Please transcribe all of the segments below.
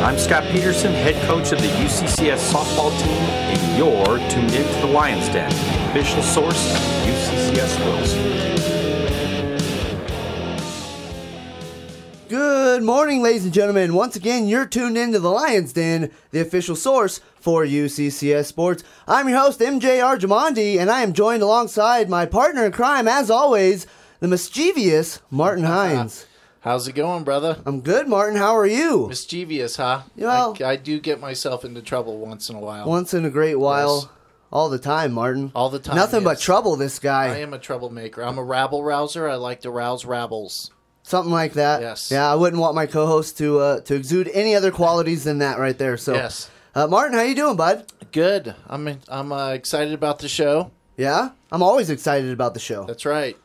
I'm Scott Peterson, head coach of the UCCS softball team, and you're tuned into the Lions Den, official source of UCCS sports. Good morning, ladies and gentlemen. Once again, you're tuned into the Lions Den, the official source for UCCS sports. I'm your host, MJ Arjamandi, and I am joined alongside my partner in crime, as always, the mischievous Martin Hines. How's it going, brother? I'm good, Martin. How are you? Mischievous, huh? Well, I do get myself into trouble once in a while. Once in a great while. Yes. All the time, Martin. All the time. Nothing but yes. trouble, this guy. I am a troublemaker. I'm a rabble rouser. I like to rouse rabbles. Something like that. Yes. Yeah, I wouldn't want my co-host to exude any other qualities than that right there. So, yes. Martin, how you doing, bud? Good. I'm excited about the show. Yeah? I'm always excited about the show. That's right.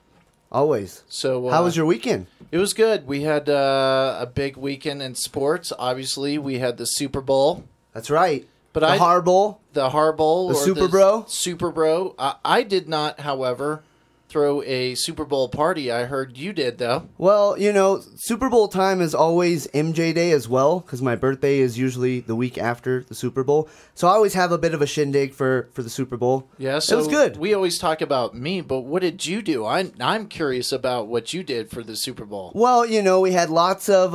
Always. So, how was your weekend? It was good. We had a big weekend in sports. Obviously, we had the Super Bowl. That's right. But the Har Bowl. The Har Bowl. The Super Bro. Super Bro. I did not, however, throw a Super Bowl party. I heard you did, though. Well, you know, Super Bowl time is always MJ Day as well, because my birthday is usually the week after the Super Bowl. So I always have a bit of a shindig for the Super Bowl. Yeah, so it was good. We always talk about me, but what did you do? I'm curious about what you did for the Super Bowl. Well, you know, we had lots of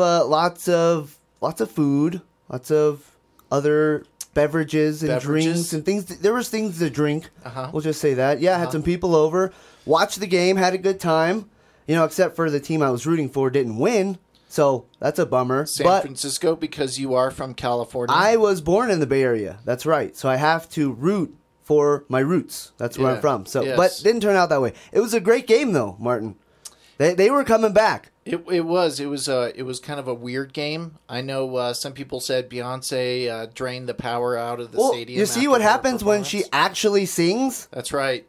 food, lots of other beverages and drinks and things. There was things to drink. We'll just say that. Yeah, I had some people over. Watched the game, had a good time, you know, except for the team I was rooting for didn't win, so that's a bummer. San Francisco, because you are from California. I was born in the Bay Area, that's right, so I have to root for my roots. That's where I'm from. So, yes. But didn't turn out that way. It was a great game, though, Martin. They were coming back. It was kind of a weird game. I know some people said Beyonce drained the power out of the stadium. You see what happens when she actually sings? That's right.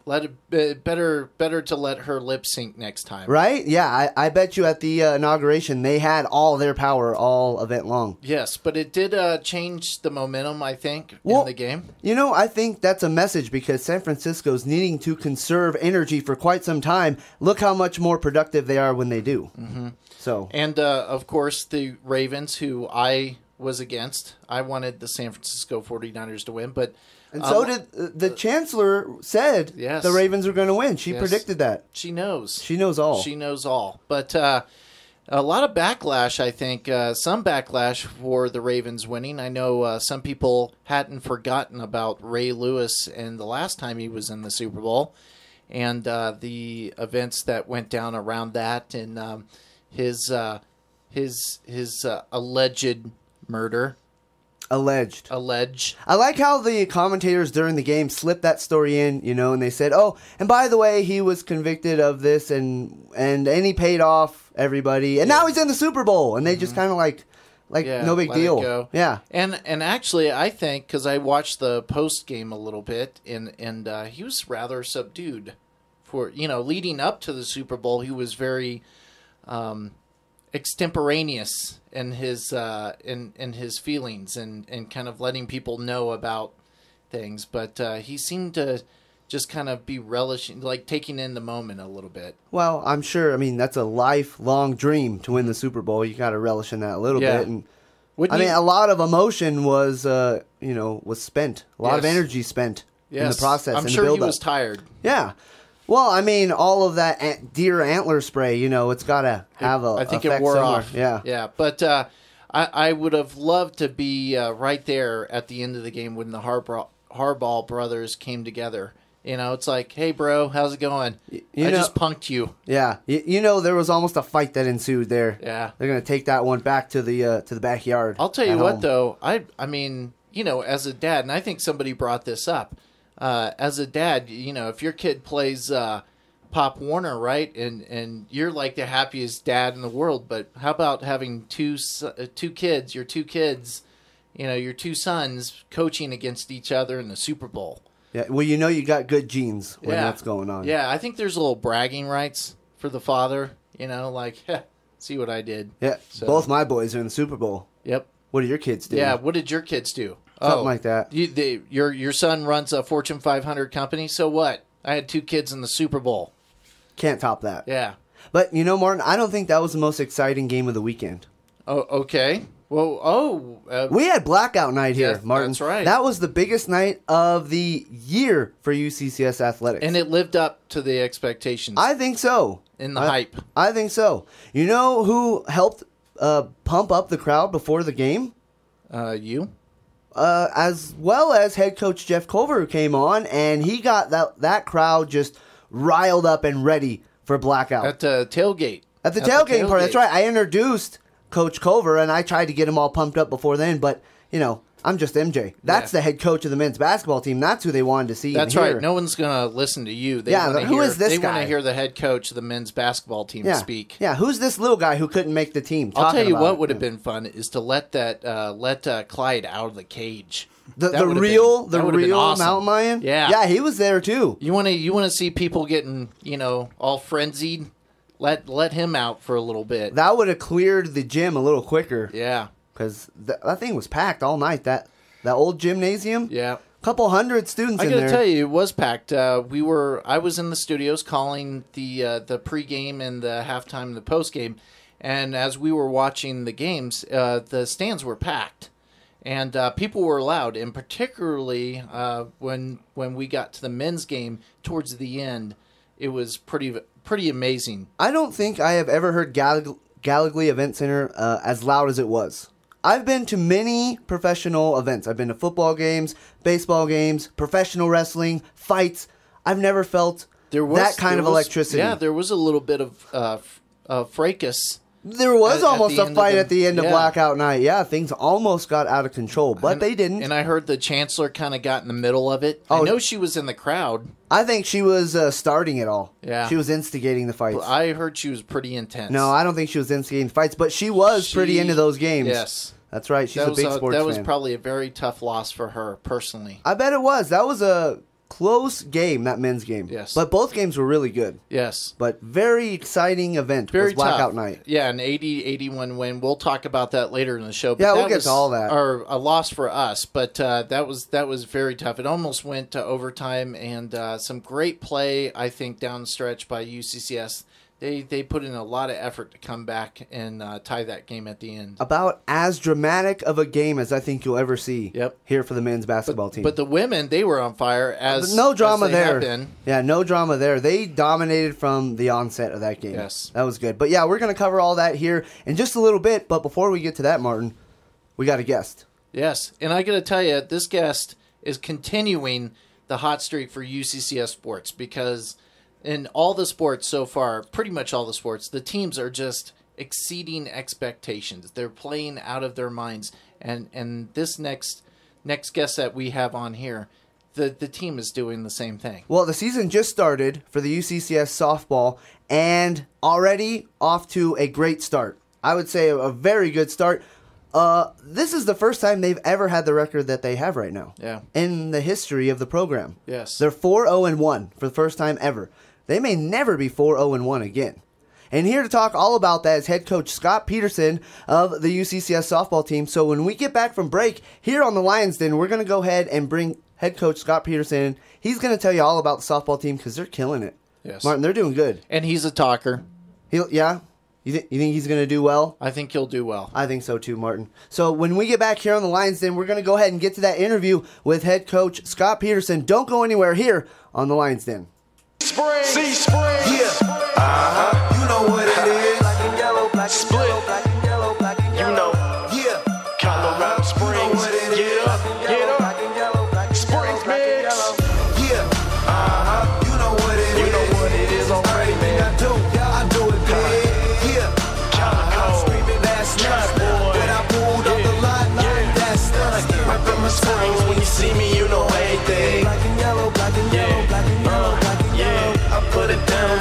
Better to let her lip sync next time. Right? Yeah, I bet you at the inauguration they had all their power all event long. Yes, but it did change the momentum, I think, in the game. You know, I think that's a message because San Francisco's needing to conserve energy for quite some time. Look how much more productive they are when they do. Mm-hmm. So, and, of course, the Ravens, who I was against. I wanted the San Francisco 49ers to win, but... And so did the Chancellor said the Ravens were going to win. She predicted that. She knows. She knows all. She knows all. But a lot of backlash, I think. Some backlash for the Ravens winning. I know some people hadn't forgotten about Ray Lewis and the last time he was in the Super Bowl and the events that went down around that and his alleged murder. Alleged. I like how the commentators during the game slipped that story in, you know, and they said, "Oh, and by the way, he was convicted of this, and he paid off everybody, and now he's in the Super Bowl." And they just kind of like no big deal. Go. Yeah. And actually, I think because I watched the post game a little bit, and he was rather subdued for leading up to the Super Bowl. He was very extemporaneous in his feelings and kind of letting people know about things, but he seemed to just kind of be relishing, like taking in the moment a little bit. Well, I'm sure. I mean, that's a lifelong dream to win the Super Bowl. You got to relish in that a little bit, and a lot of emotion was spent, a lot of energy spent in the process. I'm sure he was tired. Yeah. Well, I mean, all of that deer antler spray, it's got to have a. I think effect it wore somewhere. off. Yeah. But I would have loved to be right there at the end of the game when the Harbaugh brothers came together. It's like, hey, bro, how's it going? I just punked you. Yeah. There was almost a fight that ensued there. Yeah. They're going to take that one back to the backyard. I'll tell you what, though. I mean, as a dad, and I think somebody brought this up. As a dad, if your kid plays Pop Warner, right, and you're like the happiest dad in the world, but how about having your two sons coaching against each other in the Super Bowl? Yeah, well, you got good genes when that's going on. Yeah, I think there's a little bragging rights for the father, see what I did. Yeah, so. Both my boys are in the Super Bowl. Yep. What do your kids do? Yeah, what did your kids do? Something like that. Your son runs a Fortune 500 company, so what? I had 2 kids in the Super Bowl. Can't top that. Yeah. But, Martin, I don't think that was the most exciting game of the weekend. Oh, okay. Well, we had blackout night here, yeah, Martin. that's right. That was the biggest night of the year for UCCS athletics. and it lived up to the expectations I think so. and the hype. I think so. You know who helped pump up the crowd before the game? You? As well as head coach Jeff Culver, who came on, and he got that crowd just riled up and ready for blackout. At the tailgate. At the tailgate part, that's right. I introduced Coach Culver, and I tried to get him all pumped up before then, but, you know, I'm just MJ. That's the head coach of the men's basketball team. That's who they wanted to see. That's and hear. right. No one's going to listen to you. They who is this They guy? want to hear the head coach of the men's basketball team speak. Yeah, who's this little guy who couldn't make the team? I'll tell you what it. would have been fun is to let Clyde out of the cage. The That would have real been awesome. mountain lion. Yeah, he was there too. You want to see people getting all frenzied. Let him out for a little bit. That would have cleared the gym a little quicker. Yeah, because that thing was packed all night. That old gymnasium. yeah. Couple hundred students I in gotta there. tell you, it was packed. I was in the studios calling the pregame and the halftime and the postgame, and as we were watching the games, the stands were packed, and people were loud. And particularly when we got to the men's game towards the end, it was pretty amazing. I don't think I have ever heard Gallagly Event Center as loud as it was. I've been to many professional events. I've been to football games, baseball games, professional wrestling, fights. I've never felt that kind of electricity. Yeah, there was a little bit of fracas. There was at almost the a end fight of at the end of yeah. Blackout Night. Yeah, things almost got out of control, but they didn't. And I heard the chancellor kind of got in the middle of it. I know she was in the crowd. I think she was starting it all. Yeah. She was instigating the fights. I heard she was pretty intense. No, I don't think she was instigating fights, but she was pretty into those games. Yes. That's right. She's a big sports fan. That was probably a very tough loss for her personally. I bet it was. That was a close game, that men's game. Yes. But both games were really good. Yes. But very exciting event. Very was Blackout tough. Night. Yeah, an 80-81 win. We'll talk about that later in the show. But yeah, we'll get to all that. Or a loss for us, but that was very tough. It almost went to overtime, and some great play, I think, down the stretch by UCCS. They put in a lot of effort to come back and tie that game at the end. About as dramatic of a game as I think you'll ever see here for the men's basketball team. But the women, they were on fire no drama as they there. have been. Yeah, no drama there. They dominated from the onset of that game. Yes. That was good. But yeah, we're going to cover all that here in just a little bit. But before we get to that, Martin, we got a guest. Yes, and I got to tell you, this guest is continuing the hot streak for UCCS sports because in all the sports so far, pretty much all the sports, the teams are just exceeding expectations. They're playing out of their minds. And this next guest that we have on here, the team is doing the same thing. Well, the season just started for the UCCS softball and already off to a great start. I would say a very good start. This is the first time they've ever had the record that they have right now. Yeah. In the history of the program. Yes. They're 4-0-1 for the first time ever. They may never be 4-0-1 again. And here to talk all about that is head coach Scott Peterson of the UCCS softball team. So when we get back from break here on the Lions Den, we're going to go ahead and bring head coach Scott Peterson in. He's going to tell you all about the softball team because they're killing it. Yes. Martin, they're doing good. And he's a talker. Yeah? You think he's going to do well? I think he'll do well. I think so too, Martin. So when we get back here on the Lions Den, we're going to go ahead and get to that interview with head coach Scott Peterson. Don't go anywhere here on the Lions Den. Spring, see spring, yeah. You know what it is. Black and yellow, black and yellow, black and yellow, black and yellow. You know, yeah. Colorado Springs, you know what it is. Get up, black and yellow, black and Springs, man. Yeah, you know what it is. You know what it is already, man. I do it, man. Yeah, I'm screaming last night when I pulled up the lot like that's right from the Springs. When you see me, you know everything. Black and yellow, black and yellow, black and yellow, black and yellow. I put it down,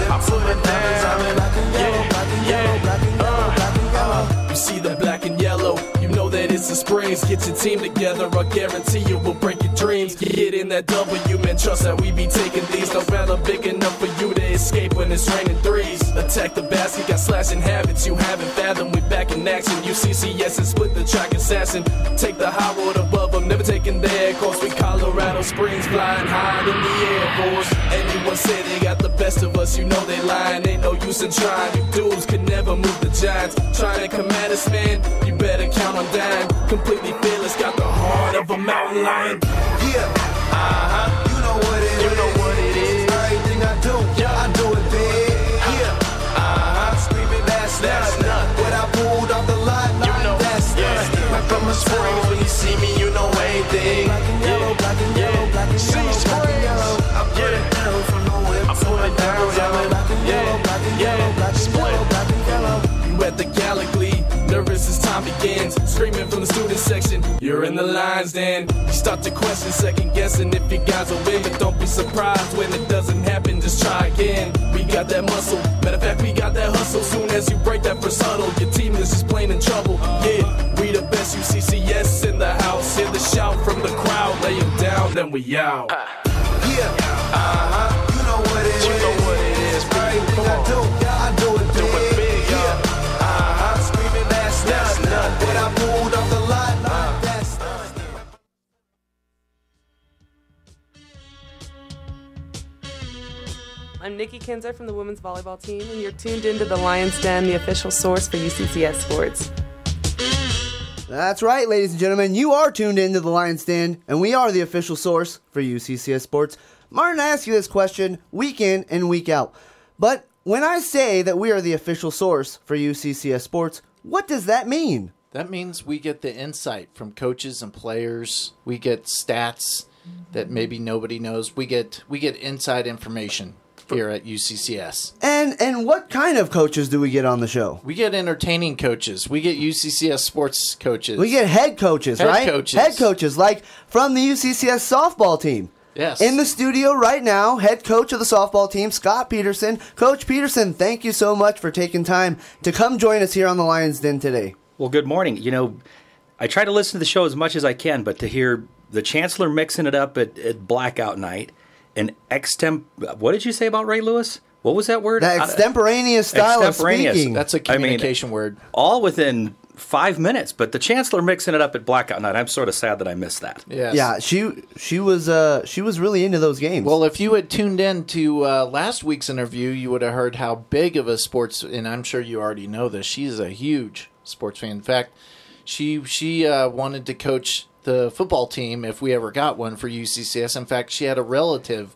I put it down. Black and yellow, black and yellow, black and yellow, black and yellow. You see the black and yellow, you know that it's the Springs. Get your team together, I guarantee you will break your dreams. Get in that W, man, trust that we be taking these. No matter big enough for you to escape when it's raining threes. Attack the basket, got slashing habits you haven't fathomed. We back in action, UCCS and split the track assassin. Take the high road above them, never taking their course. We Colorado Springs, flying high in the Air Force. Anyone say they got the best of us, you know they lying. Ain't no use in trying, you dudes can never move the giants. Trying to command us, man, you better count on dying. Completely fearless, got the heart of a mountain lion. Yeah, you know what it is. You know what it is. Everything I do, I do it big. Yeah, screaming that's nothing. What I pulled off the line, You know, that's nothing. yeah. From the springs, when you see me, you know anything. Black and yellow, black and yellow, black and See yellow, black and yellow. I put it down from the whip. I put it down, yellow. Black and yellow, black and yellow, black and yellow, black and yellow. You at the Gallagly, nervous as time begins. Screaming from the student section, you're in the lines then. You start to question, second guessing if you guys will win. But don't be surprised when it doesn't happen, just try again. We got that muscle, matter of fact we got that hustle. Soon as you break that first huddle, your team is just plain in trouble. Yeah, we the best UCCS in the house. Hear the shout from the crowd, lay it down, then we out. Yeah, you know what it is. You know what it is, baby. Everything I do, I do it Do it big, yeah. Screaming that's nothing. What I pulled off the line, that's nothing. I'm Nikki Kinzer from the women's volleyball team, and you're tuned into the Lion's Den, the official source for UCCS sports. That's right, ladies and gentlemen. You are tuned into the Lion's Den, and we are the official source for UCCS sports. Martin, I ask you this question week in and week out. But when I say that we are the official source for UCCS sports, what does that mean? That means we get the insight from coaches and players. We get stats that maybe nobody knows. We get inside information here at UCCS. And what kind of coaches do we get on the show? We get entertaining coaches. We get UCCS sports coaches. We get head coaches, Head right? coaches. Head coaches, like from the UCCS softball team. Yes. In the studio right now, head coach of the softball team, Scott Peterson. Coach Peterson, thank you so much for taking time to come join us here on the Lion's Den today. Well, good morning. You know, I try to listen to the show as much as I can, but to hear the Chancellor mixing it up at blackout night and what did you say about Ray Lewis? What was that word? That extemporaneous style of speaking. That's a communication word. All within 5 minutes, but the Chancellor mixing it up at blackout night. I'm sort of sad that I missed that. Yes. Yeah, she was really into those games. Well, if you had tuned in to last week's interview, you would have heard how big of a sports, and I'm sure you already know this, she's a huge sports fan. In fact, she wanted to coach the football team if we ever got one for UCCS. In fact, she had a relative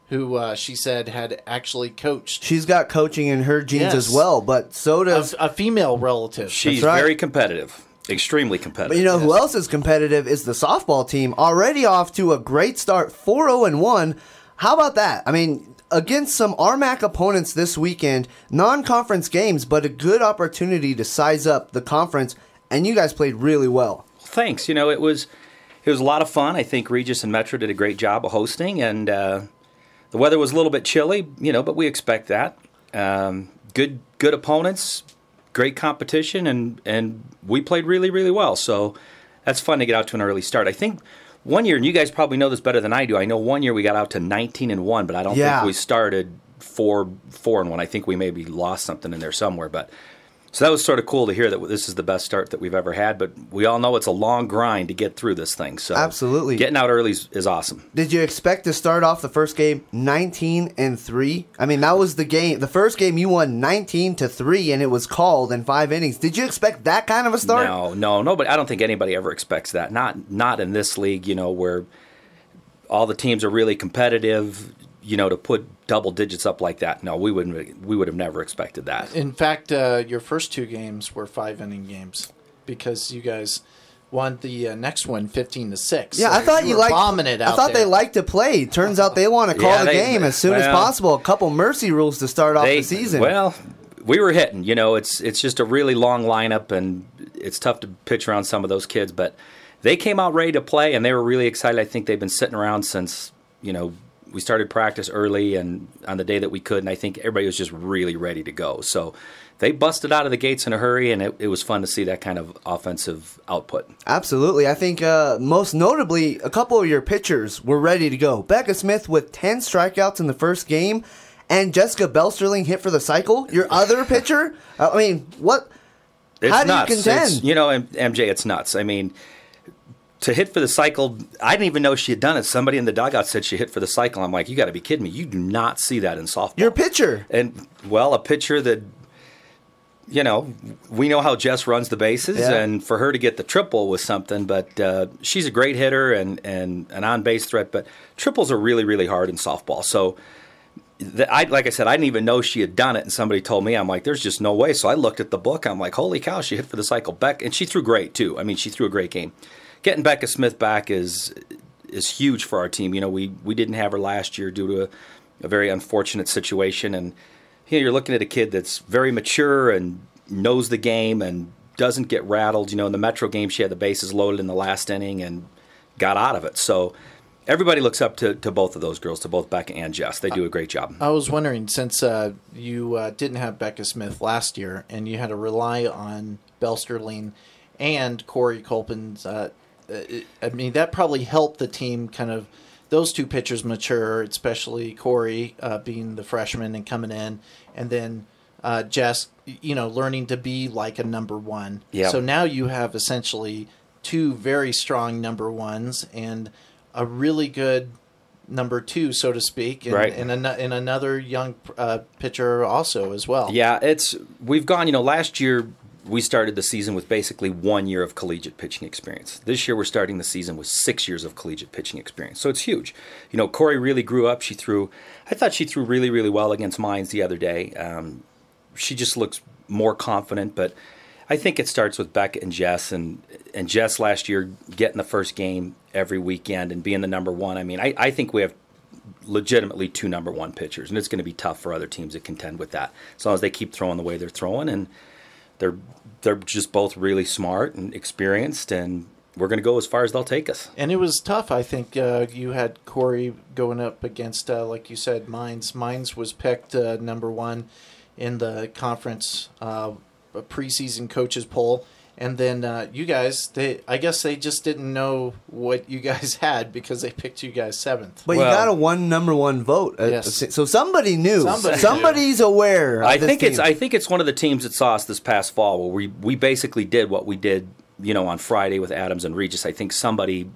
who she said had actually coached. She's got coaching in her genes Yes. as well, but so does... A female relative. She's right. very competitive, extremely competitive. But you know who else is competitive is the softball team. Already off to a great start, 4-0-1. How about that? I mean, against some RMAC opponents this weekend, non-conference games, but a good opportunity to size up the conference, and you guys played really well. Thanks. You know, it was a lot of fun. I think Regis and Metro did a great job of hosting, and the weather was a little bit chilly, you know, but we expect that. Good opponents, great competition, and we played really, really well. So that's fun to get out to an early start. I think one year, and you guys probably know this better than I do, I know one year we got out to 19-1, but I don't think we started 4-1. I think we maybe lost something in there somewhere, but... So that was sort of cool to hear that this is the best start that we've ever had, but we all know it's a long grind to get through this thing. So absolutely, getting out early is awesome. Did you expect to start off the first game 19-3? I mean, that was the game. The first game you won 19-3, and it was called in 5 innings. Did you expect that kind of a start? No, but I don't think anybody ever expects that. Not in this league, you know, where all the teams are really competitive. You know, to put double digits up like that, no, we would have never expected that. In fact, your first 2 games were 5-inning games because you guys won the next one 15-6. Yeah, so I thought you liked. bombing it out I thought there. they liked to play. Turns out they want to call the game as soon as possible. A couple mercy rules to start off the season. Well, we were hitting. You know, it's just a really long lineup, and it's tough to pitch around some of those kids. But they came out ready to play, and they were really excited. I think they've been sitting around since, you know, we started practice early and on the day that we could, and I think everybody was just really ready to go. So they busted out of the gates in a hurry, and it was fun to see that kind of offensive output. Absolutely. I think most notably, a couple of your pitchers were ready to go. Becca Smith with 10 strikeouts in the first game, and Jessica Belsterling hit for the cycle, your other pitcher? I mean, what? It's how do nuts. you contend? MJ, it's nuts. I mean, to hit for the cycle, I didn't even know she had done it. Somebody in the dugout said she hit for the cycle. I'm like, you got to be kidding me. You do not see that in softball. You're a pitcher. And, well, a pitcher that, we know how Jess runs the bases, and for her to get the triple was something. But she's a great hitter and an on-base threat. But triples are really, really hard in softball. So, like I said, I didn't even know she had done it, and somebody told me. I'm like, there's just no way. So I looked at the book. I'm like, holy cow, she hit for the cycle. And she threw great, too. I mean, she threw a great game. Getting Becca Smith back is huge for our team. We didn't have her last year due to a very unfortunate situation. And you're looking at a kid that's very mature and knows the game and doesn't get rattled. In the Metro game, she had the bases loaded in the last inning and got out of it. So everybody looks up to both of those girls, to both Becca and Jess. They do a great job. I was wondering, since you didn't have Becca Smith last year and you had to rely on Belsterling and Corey Colpin's, I mean, that probably helped the team kind of, those two pitchers mature, especially Corey being the freshman and coming in, and then Jess, learning to be like a number one. Yep. So now you have essentially two very strong number ones and a really good number two, so to speak, and, right. and another young pitcher also as well. Yeah, we've gone, last year we started the season with basically 1 year of collegiate pitching experience. This year we're starting the season with 6 years of collegiate pitching experience. So it's huge. Corey really grew up. I thought she threw really, really well against Mines the other day. She just looks more confident, but I think it starts with Becca and Jess, and Jess last year getting the first game every weekend and being the number one. I mean, I think we have legitimately two number one pitchers, and it's going to be tough for other teams to contend with that as long as they keep throwing the way they're throwing. And they're just both really smart and experienced, and we're going to go as far as they'll take us. And it was tough. I think you had Corey going up against, like you said, Mines. Mines was picked number one in the conference preseason coaches poll. And then you guys, I guess they just didn't know what you guys had because they picked you guys seventh. But you got a number one vote. Yes. So somebody knew. Somebody's aware. Of I this think team. I think it's one of the teams that saw us this past fall where we basically did what we did, on Friday with Adams and Regis. I think somebody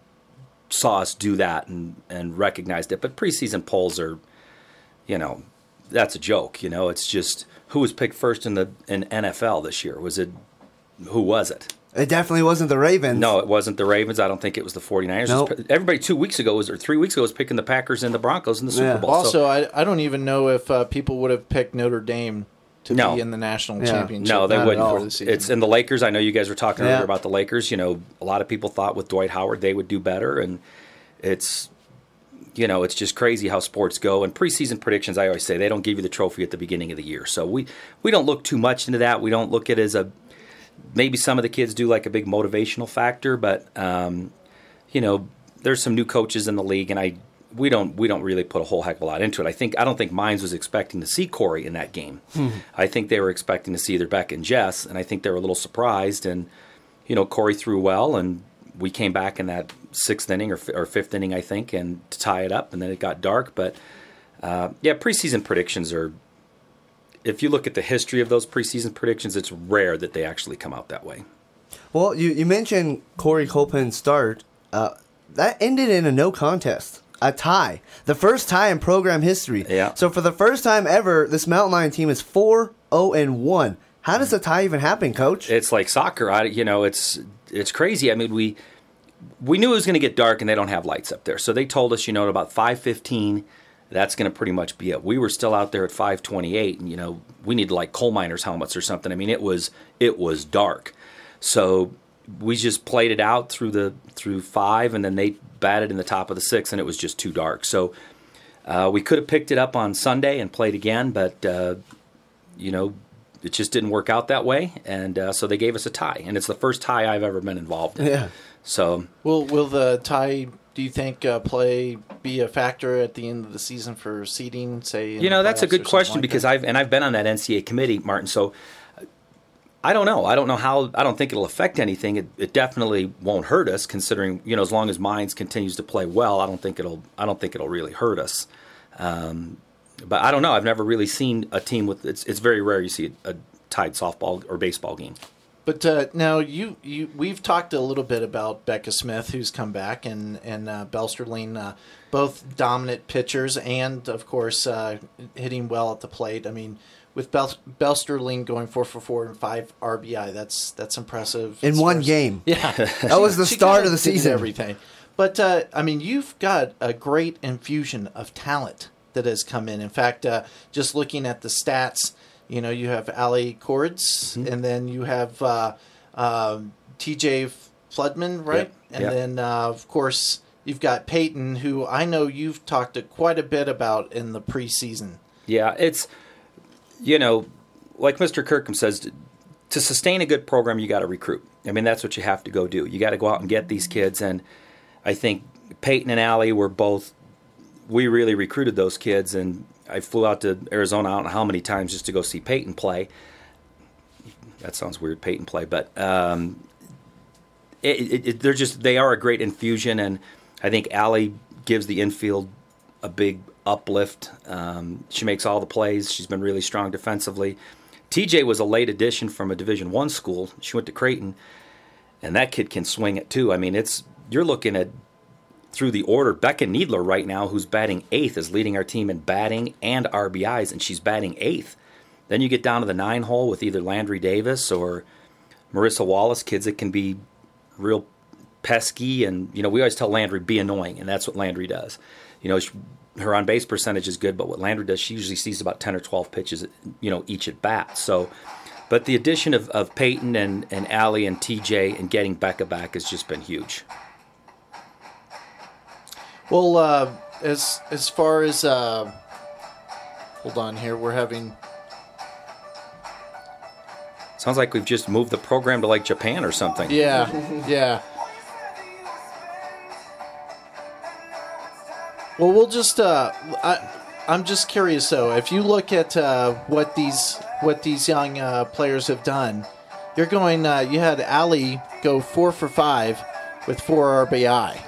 saw us do that and recognized it. But preseason polls are, that's a joke. It's just who was picked first in NFL this year. Who was it? It definitely wasn't the Ravens. No, it wasn't the Ravens. I don't think it was the 49ers. Nope. Everybody 3 weeks ago was picking the Packers and the Broncos in the Super Bowl. Also, I don't even know if people would have picked Notre Dame to be in the national championship. No, they wouldn't. For the season. It's in the Lakers. I know you guys were talking earlier about the Lakers. A lot of people thought with Dwight Howard they would do better, and it's just crazy how sports go. And preseason predictions, I always say, they don't give you the trophy at the beginning of the year. So we don't look too much into that. We don't look at it as maybe some of the kids do like a big motivational factor, but there's some new coaches in the league, and we don't really put a whole heck of a lot into it. I don't think Mines was expecting to see Corey in that game. I think they were expecting to see either Becca and Jess, and I think they were a little surprised. And Corey threw well, and we came back in that sixth inning or fifth inning, I think, and to tie it up, and then it got dark. But preseason predictions are. If you look at the history of those preseason predictions, it's rare that they actually come out that way. Well, you mentioned Corey Colpin's start. That ended in a no contest, a tie. The first tie in program history. Yeah. So for the first time ever, this Mountain Lion team is 4-0-1. How does a tie even happen, Coach? It's like soccer. It's crazy. I mean, we knew it was going to get dark, and they don't have lights up there. So they told us, at about 5:15, that's going to pretty much be it. We were still out there at 5:28, and we needed like coal miners' helmets or something. I mean, it was dark, so we just played it out through 5, and then they batted in the top of the 6th, and it was just too dark. So we could have picked it up on Sunday and played again, but it just didn't work out that way, and so they gave us a tie, and it's the first tie I've ever been involved in. Yeah. So will the tie? Do you think play be a factor at the end of the season for seeding? Say, that's a good question because I've been on that NCAA committee, Martin. So I don't know. I don't know how. I don't think it'll affect anything. It definitely won't hurt us, considering as long as Mines continues to play well. I don't think it'll really hurt us. But I don't know. I've never really seen a team with it's very rare you see a tied softball or baseball game. But now we've talked a little bit about Becca Smith, who's come back, and Belsterling, both dominant pitchers and, of course, hitting well at the plate. I mean, with Belsterling going 4 for 4 and 5 RBI, that's impressive. In one game. Yeah. That was the start of the season. Everything. But, I mean, you've got a great infusion of talent that has come in. In fact, just looking at the stats, you have Allie Cords, and then you have TJ Floodman, right? Yep. And then, of course, you've got Peyton, who I know you've talked quite a bit about in the preseason. Yeah, it's, like Mr. Kirkham says, to sustain a good program, you got to recruit. I mean, that's what you have to go do. You got to go out and get these kids, and I think Peyton and Allie were both, we really recruited those kids, and I flew out to Arizona, I don't know how many times, just to go see Peyton play. That sounds weird, Peyton play, but they are a great infusion, and I think Allie gives the infield a big uplift. She makes all the plays. She's been really strong defensively. TJ was a late addition from a Division I school. She went to Creighton, and that kid can swing it too. I mean, you're looking at, through the order, Becca Needler right now, who's batting 8th, is leading our team in batting and RBIs, and she's batting 8th. Then you get down to the 9 hole with either Landry Davis or Marissa Wallace, kids that can be real pesky, and we always tell Landry, be annoying, and that's what Landry does. Her on-base percentage is good, but what Landry does, she usually sees about 10 or 12 pitches, each at bat. So, but the addition of Peyton and Allie and TJ and getting Becca back has just been huge. Well, as far as hold on here, we're having. Sounds like we've just moved the program to like Japan or something. Yeah. Well, we'll just. I'm just curious though. If you look at what these young players have done, you're going. You had Allie go 4 for 5 with 4 RBI.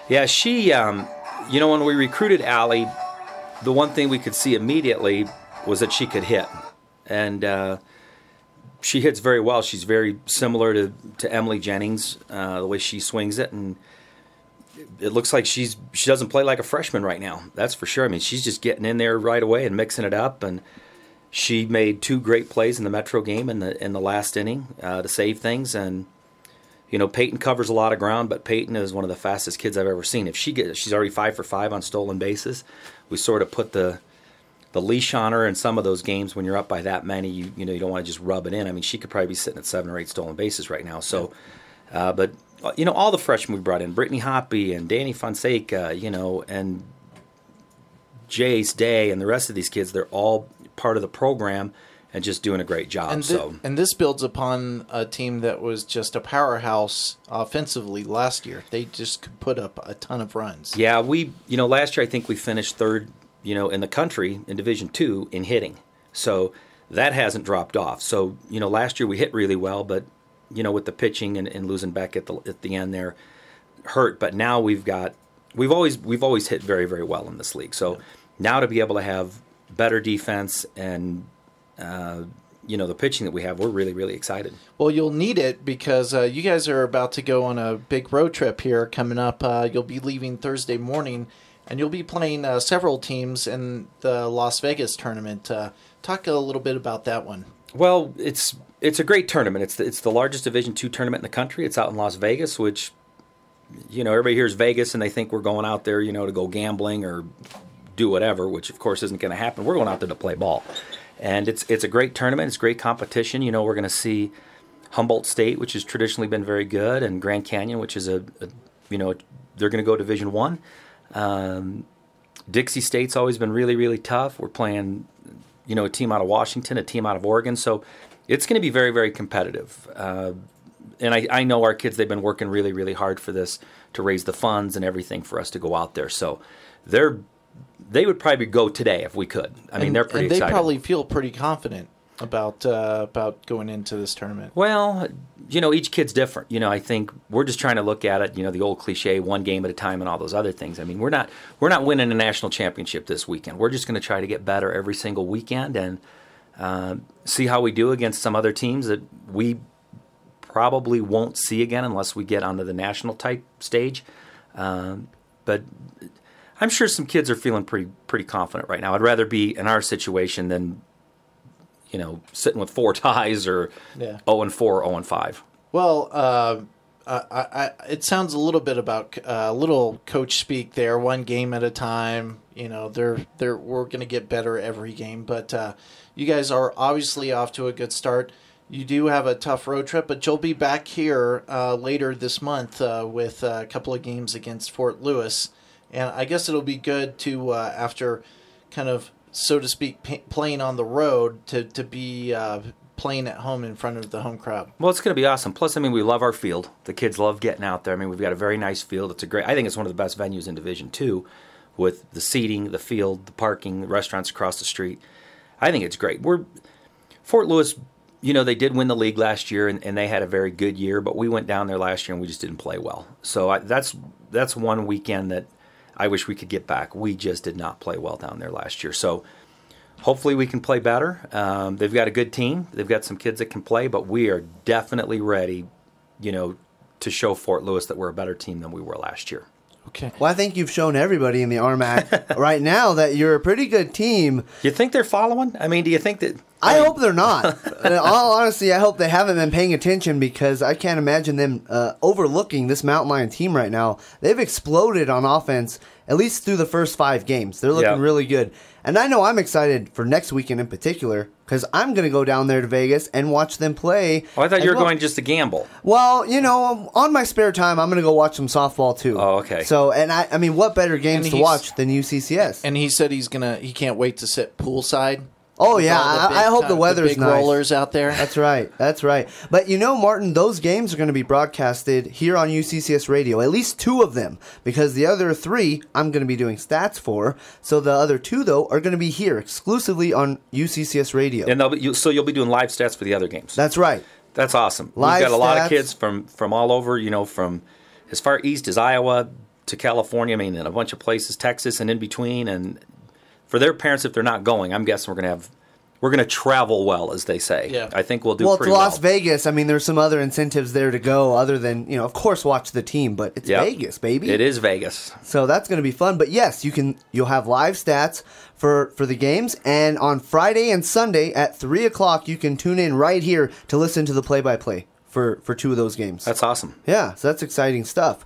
Yeah, she, when we recruited Allie, the one thing we could see immediately was that she could hit. And she hits very well. She's very similar to Emily Jennings, the way she swings it. And it looks like she doesn't play like a freshman right now. That's for sure. I mean, she's just getting in there right away and mixing it up. And she made 2 great plays in the Metro game in the last inning to save things. And Peyton covers a lot of ground, but Peyton is one of the fastest kids I've ever seen. If she's already 5 for 5 on stolen bases. We sort of put the leash on her in some of those games when you're up by that many. You don't want to just rub it in. I mean, she could probably be sitting at 7 or 8 stolen bases right now. So, but all the freshmen we brought in, Brittany Hoppy and Danny Fonseca, and Jace Day and the rest of these kids, they're all part of the program and just doing a great job. And this builds upon a team that was just a powerhouse offensively last year. They just could put up a ton of runs. Yeah, last year I think we finished 3rd, in the country in Division II in hitting. So that hasn't dropped off. So, last year we hit really well, but, with the pitching and losing Beck at the end there hurt. But now we've always hit very, very well in this league. So now to be able to have better defense and the pitching that we have, we're really, really excited. Well, you'll need it because you guys are about to go on a big road trip here coming up. You'll be leaving Thursday morning, and you'll be playing several teams in the Las Vegas tournament. Talk a little bit about that one. Well, it's a great tournament. It's the largest Division II tournament in the country. It's out in Las Vegas, which, everybody hears Vegas and they think we're going out there, to go gambling or do whatever, which of course isn't going to happen. We're going out there to play ball. And it's a great tournament. It's great competition. We're going to see Humboldt State, which has traditionally been very good, and Grand Canyon, which is they're going to go Division I. Dixie State's always been really, really tough. We're playing, a team out of Washington, a team out of Oregon. So it's going to be very, very competitive. And I know our kids, they've been working really, really hard for this to raise the funds and everything for us to go out there. So they would probably go today if we could. I mean, they're pretty excited. And they probably feel pretty confident. about going into this tournament? Well, each kid's different. I think we're just trying to look at it, the old cliche, one game at a time and all those other things. I mean, we're not winning a national championship this weekend. We're just going to try to get better every single weekend and see how we do against some other teams that we probably won't see again unless we get onto the national type stage. But I'm sure some kids are feeling pretty confident right now. I'd rather be in our situation than sitting with 4 ties or 0-4, 0-5. Well, it sounds a little bit about little coach speak there. One game at a time. We're going to get better every game. But you guys are obviously off to a good start. You do have a tough road trip, but you'll be back here later this month with a couple of games against Fort Lewis. And I guess it'll be good to, after kind of, so to speak, playing on the road, to be playing at home in front of the home crowd. Well, it's going to be awesome. Plus, we love our field. The kids love getting out there. We've got a very nice field. I think it's one of the best venues in Division II with the seating, the field, the parking, the restaurants across the street. I think it's great. Fort Lewis, they did win the league last year, and they had a very good year, but we went down there last year and we just didn't play well. So that's one weekend that I wish we could get back. We just did not play well down there last year. So hopefully we can play better. They've got a good team. They've got some kids that can play, but we are definitely ready, to show Fort Lewis that we're a better team than we were last year. Okay. Well, I think you've shown everybody in the RMAC right now that you're a pretty good team. You think they're following? Do you think that... I hope they're not. In all honesty, I hope they haven't been paying attention because I can't imagine them overlooking this Mountain Lion team right now. They've exploded on offense, at least through the first 5 games. They're looking really good. And I know I'm excited for next weekend in particular because I'm going to go down there to Vegas and watch them play. Oh, I thought you were going just to gamble. Well, on my spare time, I'm going to go watch some softball too. Oh, okay. So, and I mean, what better games to watch than UCCS? And he said he can't wait to sit poolside. Oh, yeah. I hope the weather's big nice. Rollers out there. That's right. But Martin, those games are going to be broadcasted here on UCCS Radio. At least 2 of them. Because the other 3, I'm going to be doing stats for. So the other 2, though, are going to be here exclusively on UCCS Radio. And so you'll be doing live stats for the other games. That's right. That's awesome. Live We've got a lot of stats. kids from all over, from as far east as Iowa to California, and a bunch of places, Texas and in between. And for their parents, if they're not going, I'm guessing we're going to travel well, as they say. Yeah. I think we'll do pretty well. Well, to Las Vegas, there's some other incentives there to go other than, of course, watch the team, but it's Vegas, baby. It is Vegas. So that's going to be fun. But yes, you'll have live stats for the games, and on Friday and Sunday at 3 o'clock, you can tune in right here to listen to the play-by-play for 2 of those games. That's awesome. Yeah, so that's exciting stuff.